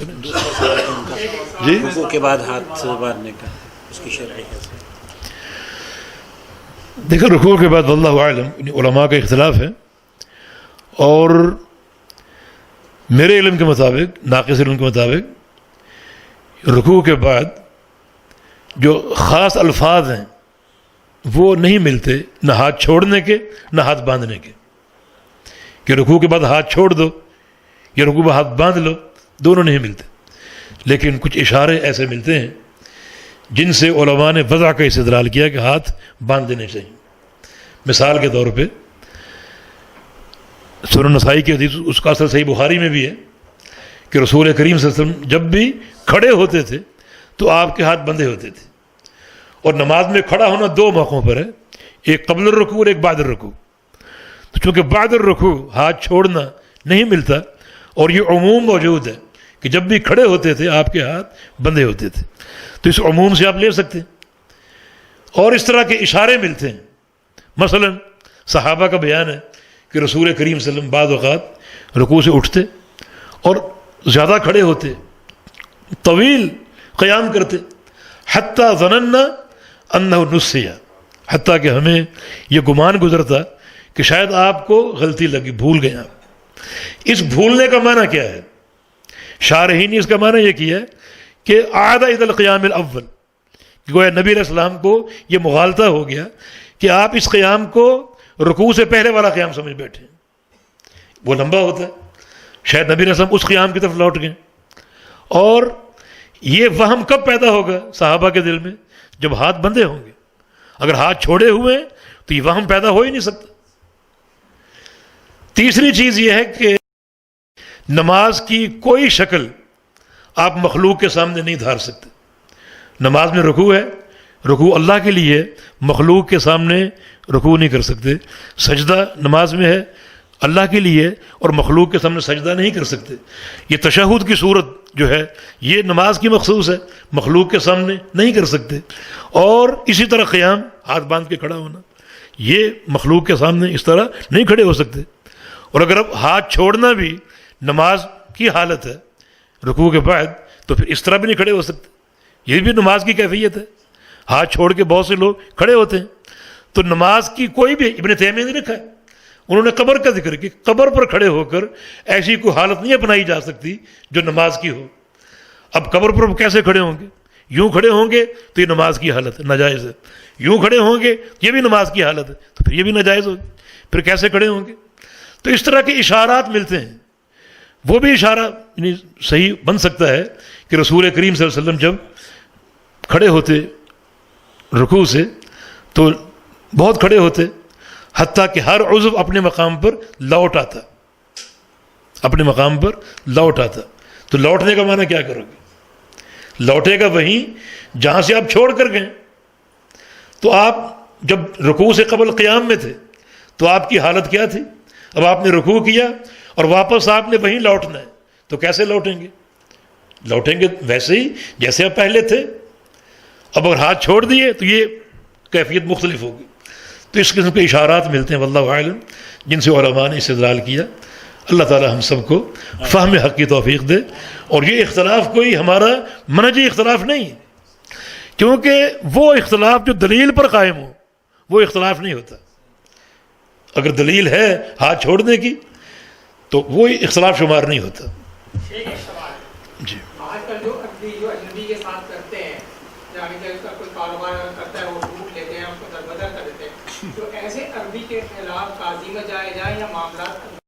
جی رکوع کے بعد ہاتھ باندھنے کا اس کی شرعی حیثیت؟ دیکھیں رکوع کے بعد واللہ اعلم علماء کا اختلاف ہے، اور میرے علم کے مطابق، ناقص علم کے مطابق، رکوع کے بعد جو خاص الفاظ ہیں وہ نہیں ملتے، نہ ہاتھ چھوڑنے کے نہ ہاتھ باندھنے کے، کہ رکوع کے بعد ہاتھ چھوڑ دو یا رکوع میں ہاتھ باندھ لو، دونوں نہیں ملتے، لیکن کچھ اشارے ایسے ملتے ہیں جن سے علماء نے وضع کا استدلال کیا کہ ہاتھ باندھ دینے چاہیے۔ مثال کے طور پہ سنن نسائی کی حدیث، اس کا اثر صحیح بخاری میں بھی ہے کہ رسول کریم صلی اللہ علیہ وسلم جب بھی کھڑے ہوتے تھے تو آپ کے ہاتھ بندھے ہوتے تھے، اور نماز میں کھڑا ہونا دو موقعوں پر ہے، ایک قبل الرکوع اور ایک بعد الرکوع۔ تو چونکہ بعد الرکوع ہاتھ چھوڑنا نہیں ملتا، اور یہ عموم موجود ہے کہ جب بھی کھڑے ہوتے تھے آپ کے ہاتھ بندھے ہوتے تھے، تو اس عموم سے آپ لے سکتے ہیں۔ اور اس طرح کے اشارے ملتے ہیں، مثلا صحابہ کا بیان ہے کہ رسول کریم صلی اللہ علیہ وسلم بعض اوقات رکوع سے اٹھتے اور زیادہ کھڑے ہوتے، طویل قیام کرتے، حتیٰ ظننا انہ نسی، حتیٰ کہ ہمیں یہ گمان گزرتا کہ شاید آپ کو غلطی لگی، بھول گئے آپ۔ اس بھولنے کا معنی کیا ہے؟ شارحین نے اس کا معنی یہ کیا ہے کہ عاد الی القیام الاول، کہ گویا نبی علیہ السلام کو یہ مغالطہ ہو گیا کہ آپ اس قیام کو رکوع سے پہلے والا قیام سمجھ بیٹھے، وہ لمبا ہوتا ہے، شاید نبی علیہ السلام اس قیام کی طرف لوٹ گئے۔ اور یہ وہم کب پیدا ہوگا صحابہ کے دل میں؟ جب ہاتھ بندھے ہوں گے۔ اگر ہاتھ چھوڑے ہوئے ہیں تو یہ وہم پیدا ہو ہی نہیں سکتا۔ تیسری چیز یہ ہے کہ نماز کی کوئی شکل آپ مخلوق کے سامنے نہیں دھار سکتے۔ نماز میں رکوع ہے، رکوع اللہ کے لیے، مخلوق کے سامنے رکوع نہیں کر سکتے۔ سجدہ نماز میں ہے اللہ کے لیے، اور مخلوق کے سامنے سجدہ نہیں کر سکتے۔ یہ تشہد کی صورت جو ہے یہ نماز کی مخصوص ہے، مخلوق کے سامنے نہیں کر سکتے۔ اور اسی طرح قیام، ہاتھ باندھ کے کھڑا ہونا، یہ مخلوق کے سامنے اس طرح نہیں کھڑے ہو سکتے۔ اور اگر اب ہاتھ چھوڑنا بھی نماز کی حالت ہے رکوع کے بعد، تو پھر اس طرح بھی نہیں کھڑے ہو سکتے، یہ بھی نماز کی کیفیت ہے۔ ہاتھ چھوڑ کے بہت سے لوگ کھڑے ہوتے ہیں، تو نماز کی کوئی بھی، ابن تیمیہ نے لکھا ہے، انہوں نے قبر کا ذکر کیا، قبر پر کھڑے ہو کر ایسی کوئی حالت نہیں اپنائی جا سکتی جو نماز کی ہو۔ اب قبر پر کیسے کھڑے ہوں گے؟ یوں کھڑے ہوں گے تو یہ نماز کی حالت ہے، ناجائز ہے۔ یوں کھڑے ہوں گے یہ بھی نماز کی حالت ہے، تو پھر یہ بھی ناجائز ہوگی۔ پھر کیسے کھڑے ہوں گے؟ تو اس طرح کے اشارات ملتے ہیں۔ وہ بھی اشارہ یعنی صحیح بن سکتا ہے کہ رسول کریم صلی اللہ علیہ وسلم جب کھڑے ہوتے رکوع سے تو بہت کھڑے ہوتے، حتیٰ کہ ہر عضو اپنے مقام پر لوٹ آتا، اپنے مقام پر لوٹ آتا۔ تو لوٹنے کا معنی کیا کرو گے؟ لوٹے گا وہیں جہاں سے آپ چھوڑ کر گئے۔ تو آپ جب رکوع سے قبل قیام میں تھے تو آپ کی حالت کیا تھی؟ اب آپ نے رکوع کیا اور واپس آپ نے وہیں لوٹنا ہے، تو کیسے لوٹیں گے؟ لوٹیں گے ویسے ہی جیسے آپ پہلے تھے۔ اب اگر ہاتھ چھوڑ دیے تو یہ کیفیت مختلف ہوگی۔ تو اس قسم کے اشارات ملتے ہیں واللہ اعلم، جن سے علماء نے استدلال کیا۔ اللہ تعالی ہم سب کو فہم حق کی توفیق دے۔ اور یہ اختلاف کوئی ہمارا منہجی اختلاف نہیں ہے، کیونکہ وہ اختلاف جو دلیل پر قائم ہو وہ اختلاف نہیں ہوتا۔ اگر دلیل ہے ہاتھ چھوڑنے کی تو وہ اختلاف شمار نہیں ہوتا۔ ایک سوال جی، آج کل جو اجنبی کے ساتھ کرتے ہیں، یعنی کہ اس کا کوئی کاروبار کرتا ہے وہ روٹ لیتے ہیں، اس کو دربدر کر دیتے ہیں، تو ایسے عربی کے خلاف قاضی میں جائے یا معاملات